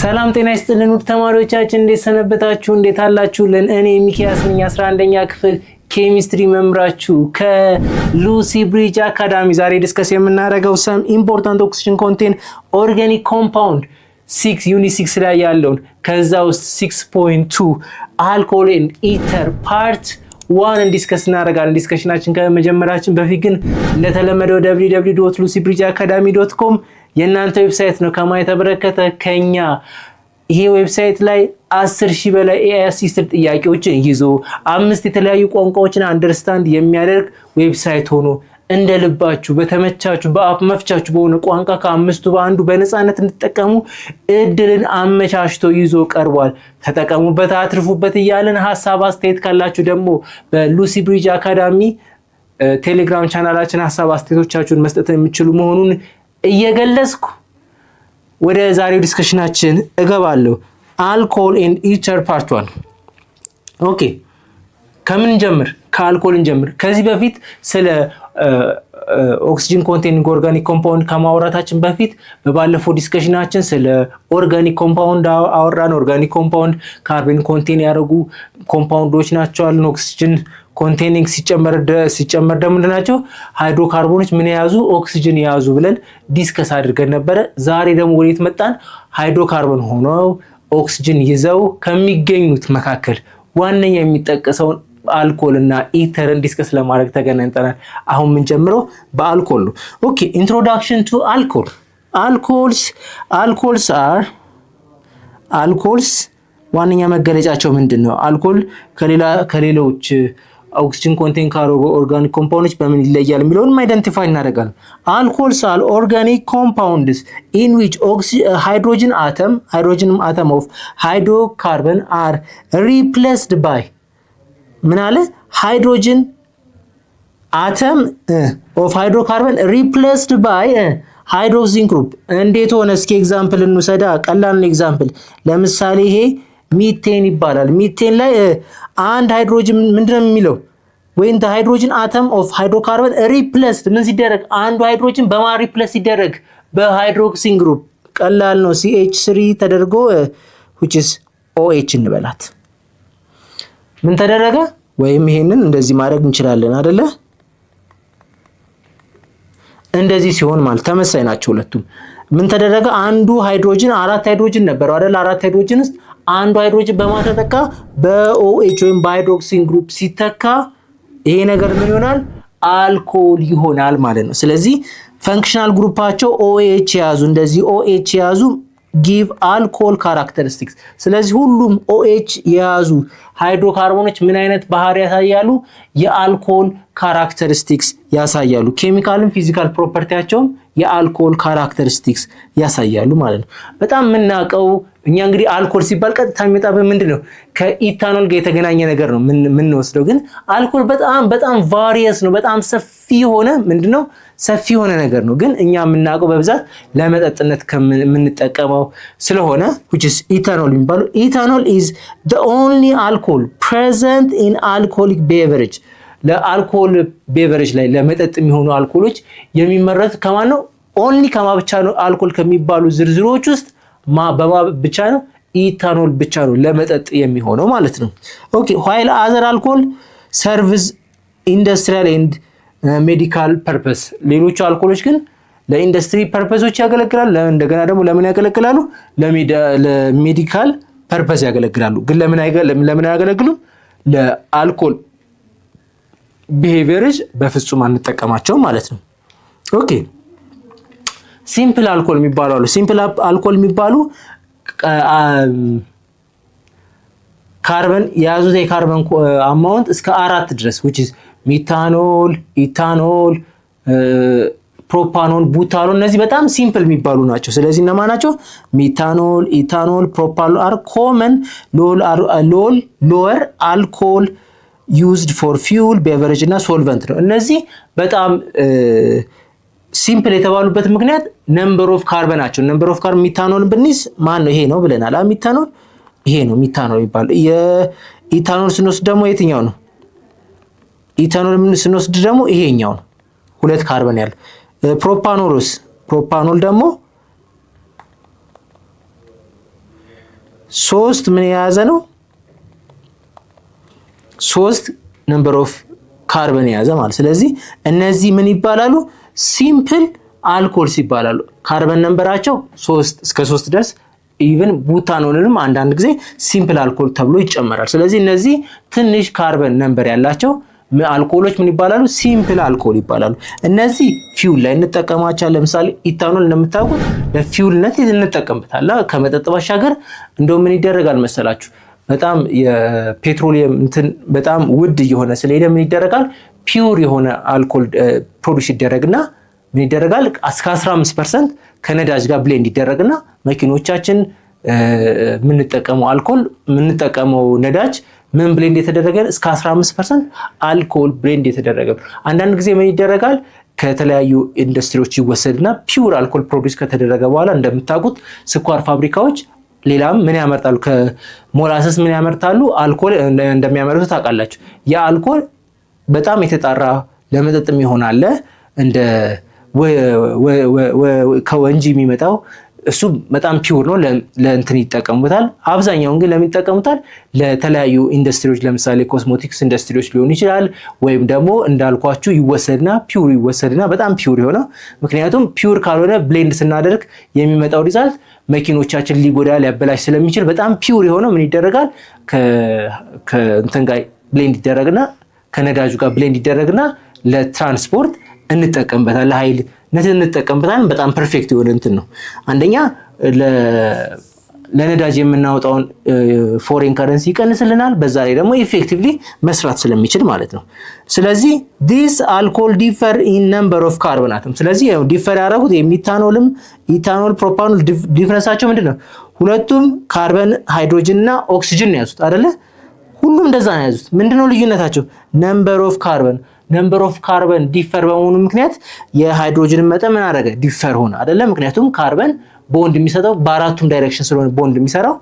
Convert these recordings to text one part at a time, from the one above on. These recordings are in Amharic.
ሰላም ጤና ይስጥልን ውድ ተማሪዎቻችን እንዴት ሰነበታችሁ እንዴት አላችሁልን እኔ ሚኪያስ ነኝ 11ኛ ክፍል ኬሚስትሪ መምራችሁ ከሉሲ ብሪጅ አካዳሚ ዛሬ ዲስከስ የምናደርገው some important oxygen contain organic compound 6 ዩኒት 6 ላይ ያለውን ከዛ ውስጥ 6.2 alcohol and ether part 1 ዲስከስ እናደርጋለን ዲስከሽናችን ከመጀመራችን በፊት ግን እንደተለመደው www.lucybridgeacademy.com የናንተ ዌብሳይት ነው ከማየት ተበረከተ ከኛ ይሄ ዌብሳይት ላይ 10,000 በላይ AI አሲስት ጥያቄዎችን ይዞ 5 የተለያዩ ቋንቋዎችን አንደርስታንድ የሚያደርግ ዌብሳይት ሆኖ እንደልባችሁ በተመቻችሁ በአፍ መፍቻችሁ በሆነ ቋንቋ ከአምስቱ በአንዱ በነፃነት እንድትጠቀሙ እድልን አመቻችቶ ይዞ ቀርቧል ተጠቀሙበት አትርፉበት ይያለን ሐሳብ አስተያየት ካላችሁ ደግሞ በሉሲ ብሪጅ አካዳሚ ቴሌግራም ቻናላችን ሐሳብ አስተያየቶቻችሁን መስጠት የምትችሉ መሆኑን እየገለጽኩ ወደ ዛሬው ዲስከሽናችን እገባለሁ alcohol and ether part 1 ኦኬ ከምን ጀምር ከአልኮል እንጀምር ከዚህ በፊት ስለ ኦክሲጅን ኮንቴኒንግ ኦርጋኒክ ኮምፓውንድ ከማውራታችን በፊት በባለፈው ዲስከሽናችን ስለ ኦርጋኒክ ኮምፓውንድ አወራን ኦርጋኒክ ኮምፓውንድ ካርቦን ኮንቴን ያደርጉ ኮምፓውንዶች ናቸው አልን ኦክሲጅን ኮንቴኒንግ ሲጨመር ደግሞ እንደናቸው ሃይድሮካርቦኖች ምን ያዙ ኦክሲጅን ያዙ ብለን ዲስከስ አድርገን ነበር ዛሬ ደግሞ ወዴት መጣን ሃይድሮካርቦን ሆነው ኦክሲጅን ይዘው ከሚገኙት መካከል ዋነኛ የሚጠቀሰው alcohol እና ether ዲስከስ ለማድረግ ተገናኝተናል አሁን ምን ጀምሮ በአልኮል ነው ኦኬ introduction to alcohol alcohols ዋነኛ መገለጫቸው ምንድነው አልኮል ከሌሎች oxygen contain organic compounds በምን ይለያል የሚለውን አይደንቲፋይ እናደርጋለን alcohols are organic compounds in which hydrogen atom of hydrocarbon are replaced by ምን አለ hydrogen atom of hydrocarbon replaced by hydrogen group እንዴት ሆነ እስኪ ኤግዛምፕል እንውሰዳ ቀላል ኤግዛምፕል ለምሳሌ ይሄ ሚቴን ይባላል ሚቴን ላይ አንድ ሃይድሮጅን ምንድነው የሚለው when the hydrogen atom of hydrocarbon replaced ምን ሲደረግ አንዱ ሃይድሮጅን በማን ሪፕሌስ ሲደረግ በሃይድሮክሲን ግሩፕ ቀላል ነው CH3 ተደርጎ which is OH እንበላት ምን ተደረገ ወይም ይሄንን እንደዚህ ማድረግ እንችላለን አይደለ እንደዚህ ሲሆን ማለት ተመሳሳይ ናቸው ሁለቱም ምን ተደረገ አንዱ ሃይድሮጅን አራት ሃይድሮጅን ነበር አይደል አራት ሃይድሮጅን ውስጥ አንዱ ሃይድሮጅን በማተተካ በOH ወይም በሃይድሮክሲን ግሩፕ ሲተካ ይሄ ነገር ምን ይሆናል አልኮል ይሆናል ማለት ነው ስለዚህ ፈንክሽናል ግሩፓቸው OH ያዙ እንደዚህ OH ያዙ give alcohol characteristics ስለዚህ ሁሉም OH የያዙ ሃይድሮካርቦኖች ምን አይነት ባህሪ ያሳያሉ የአልኮል ካራክተሪስቲክስ ያሳያሉ ኬሚካልም ፊዚካል ፕሮፐርቲያቸው የአልኮል ካራክተሪስቲክስ ያሳያሉ ማለት ነው በጣም ምናቀው እኛ እንግዲህ አልኮል ሲባል ቀጥታ የሚመጣበት ምንድነው ከኢታኖል ጋር የተገናኘ ነገር ነው ምን ወስደው ግን አልኮል በጣም ቫሪየስ ነው በጣም ሰፊ ሆነ ምንድነው ሰፊ ሆነ ነገር ነው ግን እኛ የምናቀው በብዛት ለመጠጥነት ከምንጠቀመው ስለሆነ which is ethanol የሚባለው ethanol is the only alcohol present in alcoholic beverage ለአልኮል ቤቨሬጅ ላይ ለመጠጥ የሚሆኑ አልኮሎች የሚመረቱ ከማን ነው only ከማብቻ ነው አልኮል ከሚባሉ ዝርዝሮች ውስጥ ብቻ ነው ኢታኖል ብቻ ነው ለመጠጥ የሚሆነው ማለት ነው ኦኬ while other alcohol serves industrial and medical purpose ሌሎች አልኮሎች ግን ለኢንዱስትሪ ፐርፐሶች ያገለግላሉ እንደገና ደግሞ ለምን ያገለግላሉ ለሜዲካል ፐርፐስ ያገለግላሉ ግን ለምን ያገለግሉም ለአልኮል ቢሄቪየርስ በፍጹም አንጠቀማቸው ማለት ነው ኦኬ ሲምፕል አልኮል የሚባሉ ሲምፕል አልኮል የሚባሉ ካርበን ያዙት የካርበን አማውንት እስከ 4 ድረስ which is ሚታኖል ኢታኖል ፕሮፓኖል ቡታኖል እነዚህ በጣም ሲምፕል የሚባሉ ናቸው ስለዚህ እነማን ናቸው ሚታኖል ኢታኖል ፕሮፓኖል are common lower alcohol used for fuel beverage እና solvent ነው እነዚህ በጣም ሲምፕል የተባሉበት ምክንያት ነምበር ኦፍ ካርበን ናቸው ነምበር ኦፍ ካርበን ሚታኖል ብንይዝ ማን ነው ይሄ ነው ብለናል ሚታኖል ይሄ ነው ሚታኖል ይባላል የኢታኖል ስንወስድ ደግሞ የትኛው ነው ኢታኖል ስንወስድ ደግሞ ይሄኛው ነው ሁለት ካርበን ያለው ፕሮፓኖል ደግሞ 3 ምን የያዘ ነው? 3 ነምበር ኦፍ ካርበን የያዘ ማለት። ስለዚህ እነዚህ ምን ይባላሉ? ሲምፕል አልኮልስ ይባላሉ። ካርበን ነምበራቸው 3 እስከ 3 ድረስ ኢቭን ቡታኖልንም አንዳንድ ጊዜ ሲምፕል አልኮል ተብሎ ይጨመራል። ስለዚህ እነዚህ ትንሽ ካርበን ነምበር ያላቸው አልኮሎች ምን ይባላሉ? ሲምፕል አልኮል ይባላሉ። እነዚህ ፊውል ላይ እንጠቀማቸዋለን። ለምሳሌ ኢታኖል እንደምታውቁት ለፊውልነት እንጠቀምበታለን። ከመጠጥ ባሻገር እንደው ምን ይደረጋል መሰላችሁ? በጣም የፔትሮሊየም እንትን በጣም ውድ እየሆነ ስለሄደ ምን ይደረጋል? ፒውር የሆነ አልኮል ፕሮዲዩስ ይደረግና ምን ይደረጋል? እስከ 15% ከነዳጅ ጋር ብሌንድ ይደረግና መኪኖቻችን የምንጠቀመው አልኮል የምንጠቀመው ነዳጅ ምን ብሌንድ የተደረገ እስከ 15% አልኮል ብሌንድ የተደረገ። አንዳንድ ጊዜ ምን ይደረጋል? ከተለያዩ ኢንዱስትሪዎች ይወሰድና ፒውር አልኮል ፕሮዲዩስ ከተደረገ በኋላ እንደምታውቁት ስኳር ፋብሪካዎች ሌላም ምን ያመርታሉ? ከሞላሰስ ምን ያመርታሉ? አልኮል እንደሚያመርቱ ታውቃላችሁ። ያ አልኮል በጣም የተጣራ ለመጠጥም ይሆናል። እንደ ከወንጂ የሚመጣው እሱ በጣም ፒውር ነው። ለእንትን ይጠቀሙታል። አብዛኛውን ግን ለምን ይጠቀሙታል? ለተለያዩ ኢንዱስትሪዎች፣ ለምሳሌ ኮስሞቲክስ ኢንዱስትሪዎች ሊሆን ይችላል። ወይም ደግሞ እንዳልኳችሁ ይወሰድና ፒውር ይወሰድና በጣም ፒውር የሆነው ምክንያቱም ፒውር ካልሆነ ብሌንድ ስናደርግ የሚመጣው ሪዛልት መኪኖቻችን ሊጎዳ ሊያበላሽ ስለሚችል በጣም ፒውር የሆነው ምን ይደረጋል? ከእንትን ጋር ብሌንድ ይደረግና ከነዳጁ ጋር ብሌንድ ይደረግና ለትራንስፖርት እንጠቀምበታለን። ለኃይል እንጠቀምበታለን። በጣም ፐርፌክት የሆነ እንትን ነው። አንደኛ ለነዳጅ የምናወጣውን ፎሬን ከረንሲ ይቀንስልናል። በዛ ላይ ደግሞ ኢፌክቲቭሊ መስራት ስለሚችል ማለት ነው። ስለዚህ ዲስ አልኮል ዲፈር ኢን ነምበር ኦፍ ካርበን አተም። ስለዚህ ዲፈር ያደረጉት የሚታኖልም ኢታኖል ፕሮፓኖል ዲፍረንሳቸው ምንድነው? ሁለቱም ካርበን ሃይድሮጅን እና ኦክሲጅን ነው ያዙት አይደለ? ሁሉም እንደዛ ነው ያዙት። ምንድነው ልዩነታቸው? ነምበር ኦፍ ካርበን ዲፈር በመሆኑ ምክንያት የሃይድሮጅን መጠን ምን አደረገ? ዲፈር ሆነ አይደለ? ምክንያቱም ካርበን ቦንድ የሚሰጠው በአራቱም ዳይሬክሽን ስለሆነ ቦንድ የሚሰራው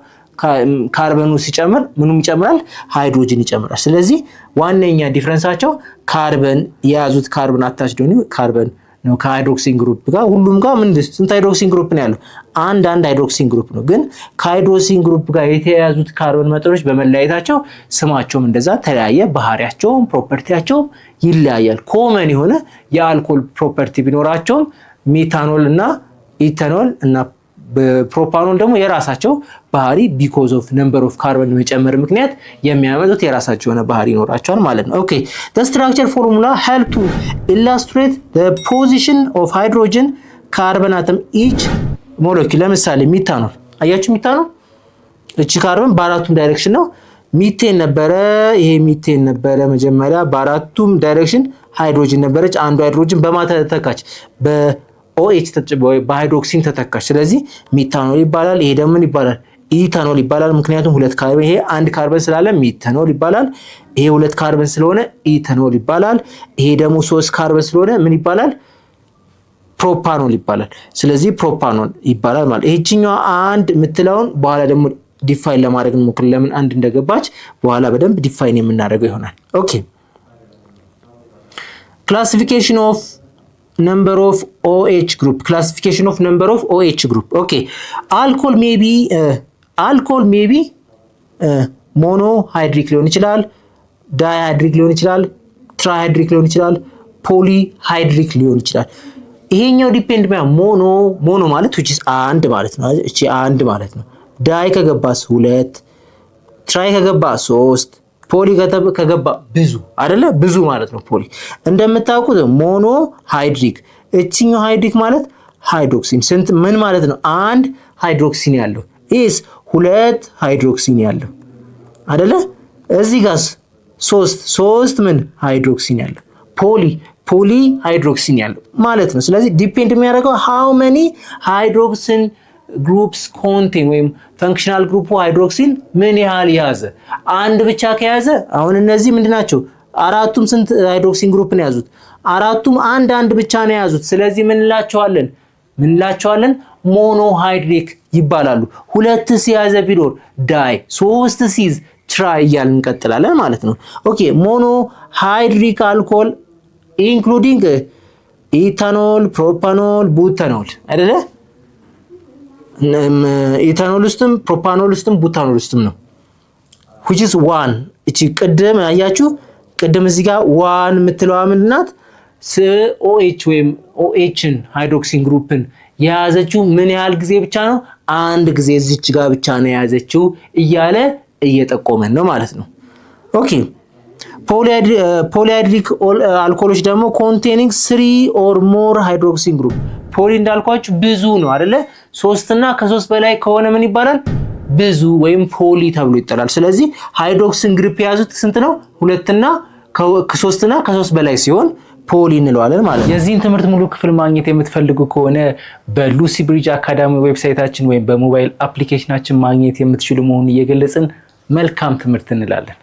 ካርበኑ ሲጨምር ምኑም ይጨምራል? ሃይድሮጅን ይጨምራል። ስለዚህ ዋነኛ ዲፍረንሳቸው ካርበን የያዙት ካርበን አታች ዶኒ ካርበን ነው ከሃይድሮክሲን ግሩፕ ጋር ሁሉም ጋር ስንት ሃይድሮክሲን ግሩፕ ነው ያለው? አንድ ሃይድሮክሲን ግሩፕ ነው። ግን ከሃይድሮክሲን ግሩፕ ጋር የተያያዙት ካርበን መጠኖች በመለያየታቸው ስማቸውም እንደዛ ተለያየ። ባህሪያቸውም ፕሮፐርቲያቸውም ይለያያል። ኮመን የሆነ የአልኮል ፕሮፐርቲ ቢኖራቸውም ሜታኖል እና ኢታኖል እና ፕሮፓኖል ደግሞ የራሳቸው ባህሪ ቢኮዝ ኦፍ ነምበር ኦፍ ካርበን መጨመር ምክንያት የሚያመጡት የራሳቸው የሆነ ባህሪ ይኖራቸዋል ማለት ነው። ኦኬ the structure formula help to illustrate the position of hydrogen carbon atom each molecule። ለምሳሌ ሚታኖል አያችሁ፣ ሚታኖል እቺ ካርበን በአራቱም ዳይሬክሽን ነው። ሚቴን ነበረ፣ ይሄ ሚቴን ነበረ መጀመሪያ በአራቱም ዳይሬክሽን ሃይድሮጅን ነበረች። አንዱ ሃይድሮጅን በማታ ተተካች በኦኤች በሃይድሮክሲን ተተካች። ስለዚህ ሚታኖል ይባላል። ይሄ ደግሞ ምን ይባላል? ኢታኖል ይባላል። ምክንያቱም ሁለት ካርበን ይሄ አንድ ካርበን ስላለ ሚታኖል ይባላል። ይሄ ሁለት ካርበን ስለሆነ ኢታኖል ይባላል። ይሄ ደግሞ 3 ካርበን ስለሆነ ምን ይባላል? ፕሮፓኖል ይባላል። ስለዚህ ፕሮፓኖል ይባላል ማለት ይሄኛው አንድ የምትለውን በኋላ ደግሞ ዲፋይን ለማድረግ እንሞክር። ለምን አንድ እንደገባች በኋላ በደንብ ዲፋይን የምናደርገው ይሆናል። ኦኬ ክላሲፊኬሽን ኦፍ number of OH group. Classification of number of OH group. Okay, alcohol may be monohydric ሊሆን ይችላል፣ ዳይሃይድሪክ ሊሆን ይችላል፣ ትራይሃይድሪክ ሊሆን ይችላል፣ ፖሊሃይድሪክ ሊሆን ይችላል። ይሄኛው ዲፔንድ ሞኖ ማለት which is አንድ ማለት ነው። እቺ አንድ ማለት ነው። ዳይ ከገባስ 2፣ ትራይ ከገባ 3፣ ፖሊ ከገባ ብዙ አይደለ? ብዙ ማለት ነው ፖሊ። እንደምታውቁት ሞኖ ሃይድሪክ፣ እቺኛው ሃይድሪክ ማለት ሃይድሮክሲን ስንት ምን ማለት ነው? አንድ ሃይድሮክሲን ያለው ኢስ 2 ሃይድሮክሲን ያለው አይደለ? እዚህ ጋርስ 3 ምን ሃይድሮክሲን ያለው ፖሊ ሃይድሮክሲን ያለው ማለት ነው። ስለዚህ ዲፔንድ የሚያደርገው how many hydroxin ግሩፕስ ኮንቴን ወይም ፈንክሽናል ግሩፑ ሃይድሮክሲን ምን ያህል ያዘ። አንድ ብቻ ከያዘ አሁን እነዚህ ምንድናቸው? አራቱም ስንት ሃይድሮክሲን ግሩፕ ነው ያዙት? አራቱም አንድ ብቻ ነው ያዙት። ስለዚህ ምን እንላቸዋለን? ሞኖሃይድሪክ ይባላሉ። 2 ሲያዘ ቢኖር ዳይ፣ 3 ሲይዝ ትራይ እያልን እንቀጥላለን ማለት ነው። ኦኬ ሞኖሃይድሪክ አልኮል ኢንክሉዲንግ ኢታኖል፣ ፕሮፓኖል፣ ቡታኖል አይደለ? ኢታኖል ውስጥም ፕሮፓኖል ውስጥም ቡታኖል ውስጥም ነው which is 1 እቺ ቅድም አያችሁ ቅድም እዚህ ጋር 1 የምትለዋ ምንድናት OH ወይም OHን ሃይድሮክሲን ግሩፕን የያዘችው ምን ያህል ጊዜ ብቻ ነው አንድ ጊዜ እዚች ጋር ብቻ ነው የያዘችው እያለ እየጠቆመን ነው ማለት ነው ኦኬ ፖሊሃይድሪክ አልኮሎች ደግሞ containing 3 or more hydroxyl group ፖሊ እንዳልኳችሁ ብዙ ነው አይደለ 3 እና ከ3 በላይ ከሆነ ምን ይባላል ብዙ ወይም ፖሊ ተብሎ ይጠራል ስለዚህ ሃይድሮክሲል ግሩፕ የያዙት ስንት ነው 2 እና ከ3 እና ከ3 በላይ ሲሆን ፖሊ እንለዋለን ማለት ነው የዚህን ትምህርት ሙሉ ክፍል ማግኘት የምትፈልጉ ከሆነ በሉሲ ብሪጅ አካዳሚ ዌብሳይታችን ወይም በሞባይል አፕሊኬሽናችን ማግኘት የምትችሉ መሆኑን እየገለጽን መልካም ትምህርት እንላለን